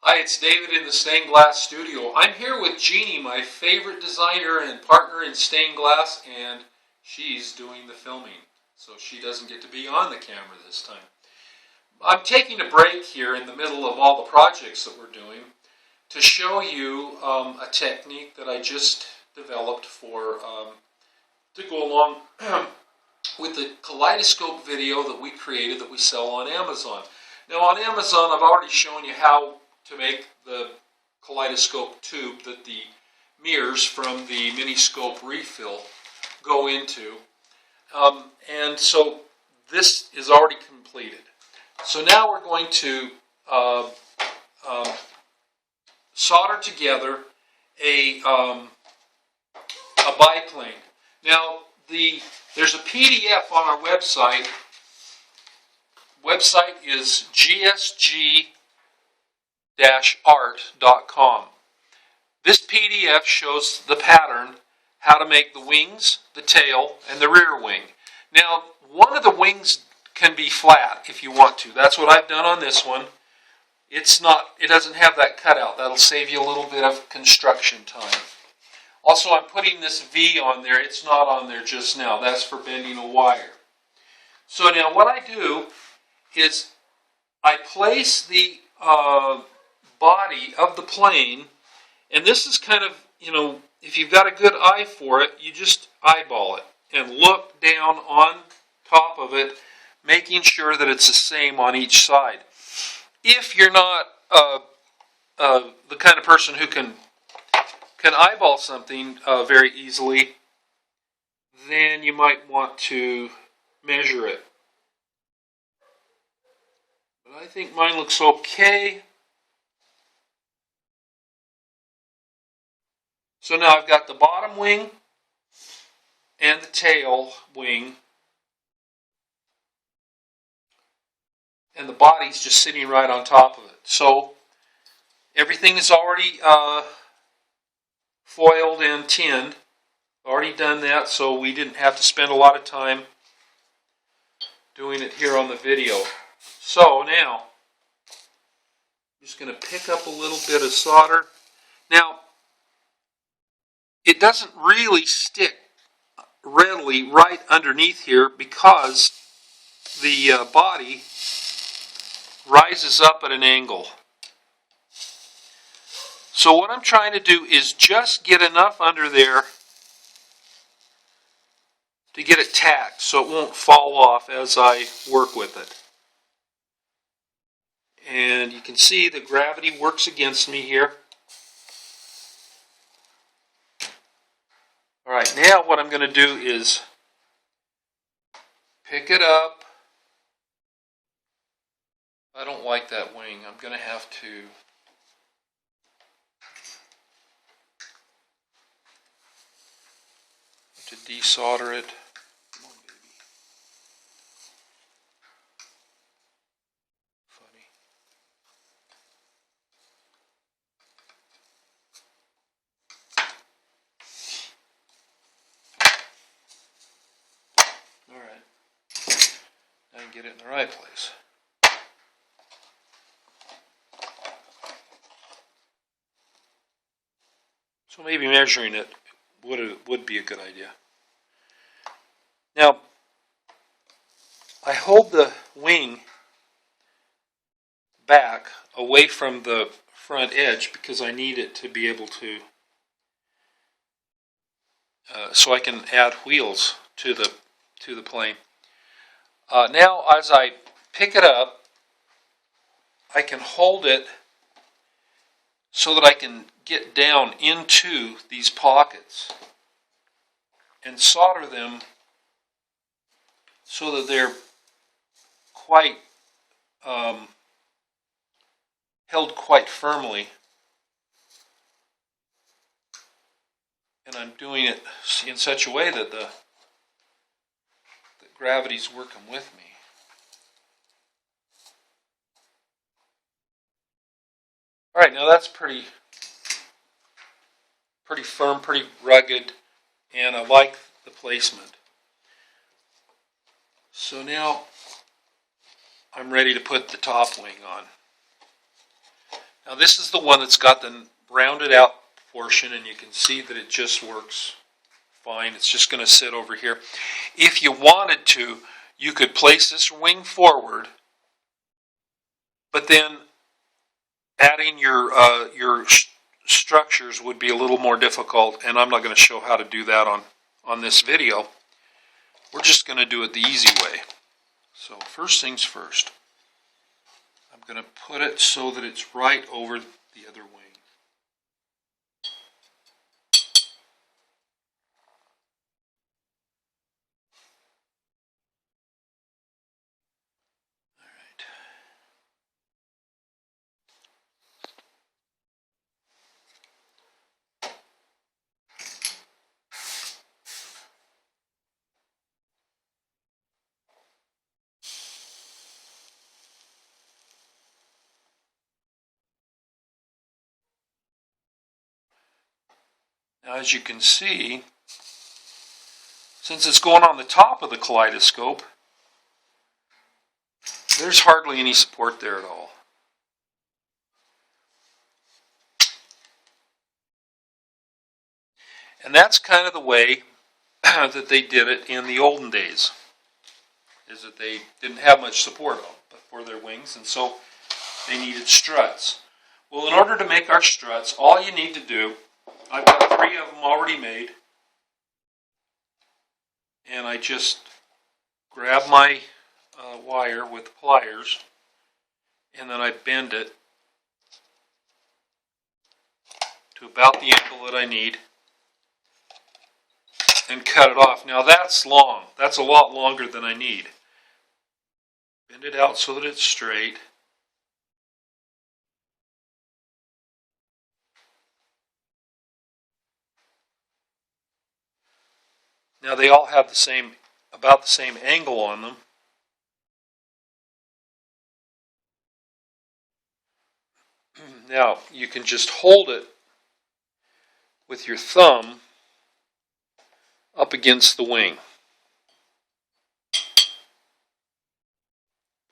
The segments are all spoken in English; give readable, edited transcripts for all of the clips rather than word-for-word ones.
Hi, it's David in the Stained Glass Studio. I'm here with Jeannie, my favorite designer and partner in stained glass, and she's doing the filming, so she doesn't get to be on the camera this time. I'm taking a break here in the middle of all the projects that we're doing to show you a technique that I just developed for to go along with the Kaleidoscope video that we created that we sell on Amazon. Now on Amazon, I've already shown you how to make the Kaleidoscope tube that the mirrors from the Miniscope refill go into. And so this is already completed. So now we're going to solder together a biplane. Now there's a PDF on our website. Website is gsg-art.com. This PDF shows the pattern, how to make the wings, the tail, and the rear wing. Now, one of the wings can be flat if you want to. That's what I've done on this one. It doesn't have that cutout. That'll save you a little bit of construction time. Also, I'm putting this V on there. It's not on there just now. That's for bending a wire. So now what I do is I place the body of the plane, and this is kind of, if you've got a good eye for it, you just eyeball it and look down on top of it, making sure that it's the same on each side. If you're not the kind of person who can eyeball something very easily, then you might want to measure it. But I think mine looks okay. So now I've got the bottom wing and the tail wing, and the body's just sitting right on top of it. So everything is already foiled and tinned. Already done that, so we didn't have to spend a lot of time doing it here on the video. So now I'm just going to pick up a little bit of solder. Now, it doesn't really stick readily right underneath here because the body rises up at an angle. So what I'm trying to do is just get enough under there to get it tacked so it won't fall off as I work with it. And you can see the gravity works against me here. Alright, now what I'm going to do is pick it up. I don't like that wing. I'm going to have to desolder it. Come on, baby. Funny. Alright. Now I can get it in the right place. So maybe measuring it would be a good idea. Now, I hold the wing back away from the front edge because I need it to be able to, so I can add wheels to the plane. Now, as I pick it up, I can hold it so that I can get down into these pockets and solder them so that they're quite held quite firmly. And I'm doing it in such a way that the gravity's working with me. Alright, now that's pretty firm, pretty rugged, and I like the placement. So now I'm ready to put the top wing on. Now this is the one that's got the rounded out portion, and you can see that it just works fine. It's just going to sit over here. If you wanted to, you could place this wing forward, but then adding your structures would be a little more difficult, and I'm not going to show how to do that on this video. We're just going to do it the easy way. So first things first, I'm going to put it so that it's right over the other wing. Now, as you can see, since it's going on the top of the kaleidoscope, there's hardly any support there at all. And that's kind of the way that they did it in the olden days, is that they didn't have much support for their wings, and so they needed struts. Well, in order to make our struts, all you need to do, I've got 3 of them already made, and I just grab my wire with pliers, and then I bend it to about the angle that I need and cut it off. Now that's long. That's a lot longer than I need. Bend it out so that it's straight. Now they all have about the same angle on them. Now you can just hold it with your thumb up against the wing.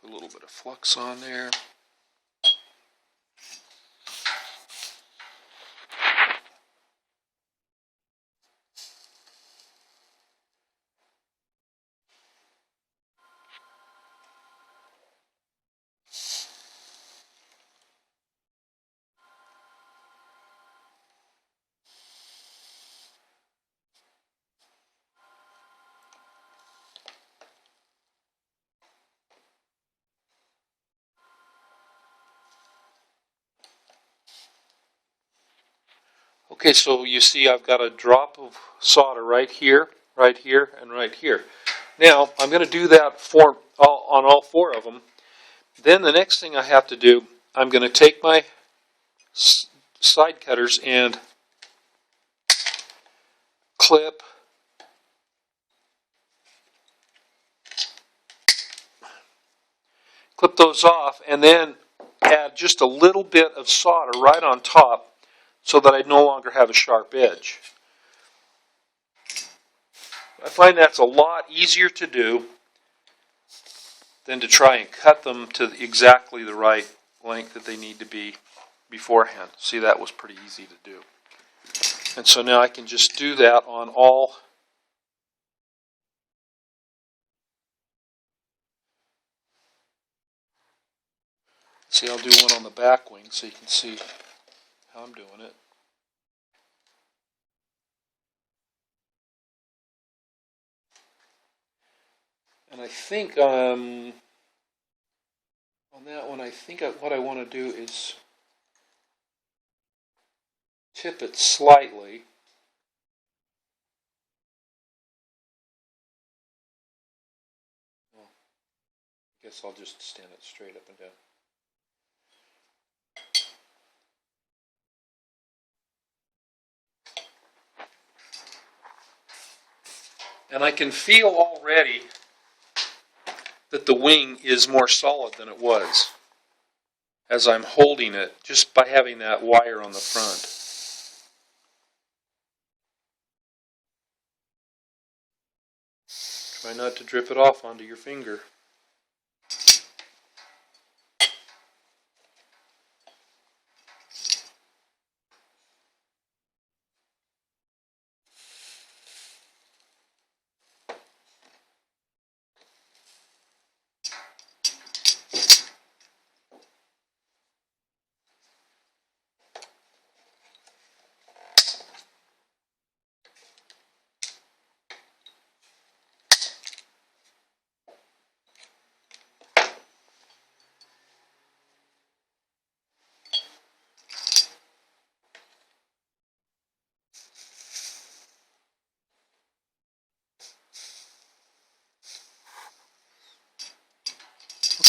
Put a little bit of flux on there. Okay, so you see I've got a drop of solder right here, and right here. Now, I'm going to do that on all 4 of them. Then the next thing I have to do, I'm going to take my side cutters and clip those off, and then add just a little bit of solder right on top so that I no longer have a sharp edge. I find that's a lot easier to do than to try and cut them to exactly the right length that they need to be beforehand. See, that was pretty easy to do. And so now I can just do that on all. See, I'll do one on the back wing so you can see how I'm doing it. And I think on that one, I think what I want to do is tip it slightly. Well, I guess I'll just stand it straight up and down. And I can feel already that the wing is more solid than it was as I'm holding it, just by having that wire on the front. Try not to drip it off onto your finger.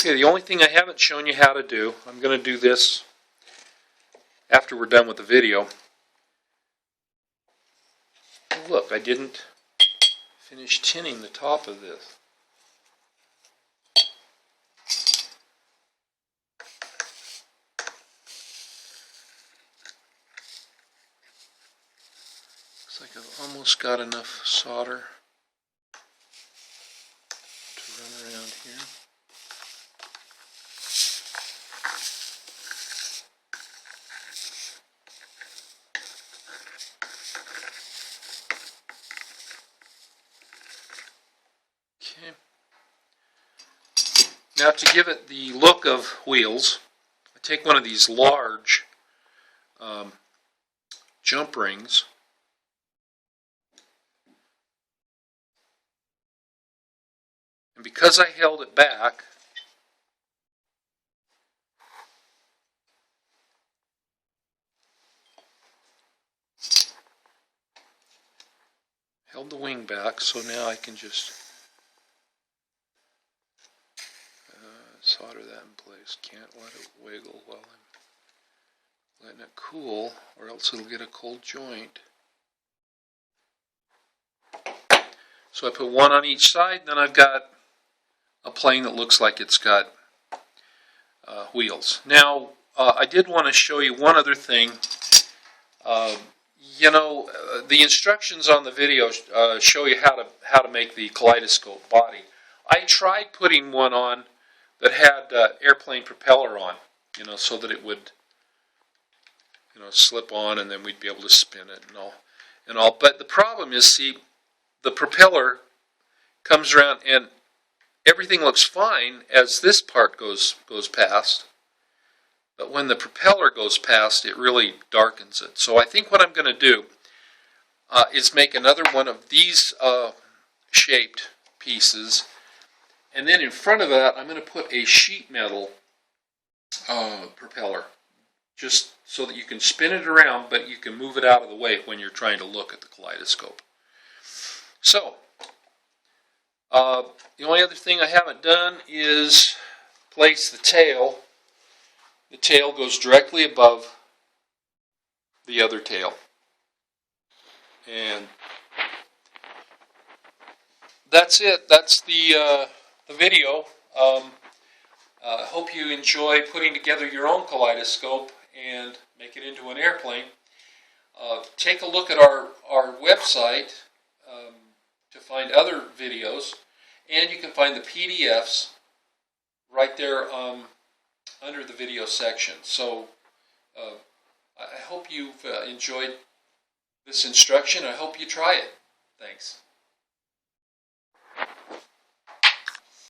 Okay, the only thing I haven't shown you how to do, I'm going to do this after we're done with the video. Oh, look, I didn't finish tinning the top of this. Looks like I've almost got enough solder to run around here. Okay. Now to give it the look of wheels, I take one of these large jump rings, and because I held it back, held the wing back, so now I can just solder that in place. Can't let it wiggle while I'm letting it cool, or else it'll get a cold joint. So I put one on each side, and then I've got a plane that looks like it's got wheels. Now, I did want to show you one other thing. The instructions on the video show you how to make the Kaleidoscope body. I tried putting one on that had airplane propeller on, so that it would, slip on, and then we'd be able to spin it and all. But the problem is, see, the propeller comes around, and everything looks fine as this part goes past. But when the propeller goes past, it really darkens it. So I think what I'm going to do is make another one of these shaped pieces. And then in front of that, I'm going to put a sheet metal propeller. Just so that you can spin it around, but you can move it out of the way when you're trying to look at the kaleidoscope. So, the only other thing I haven't done is place the tail. The tail goes directly above the other tail. And that's it. That's the video. I hope you enjoy putting together your own kaleidoscope and make it into an airplane. Take a look at our website to find other videos, and you can find the PDFs right there under the video section. So I hope you've enjoyed this instruction. I hope you try it. Thanks.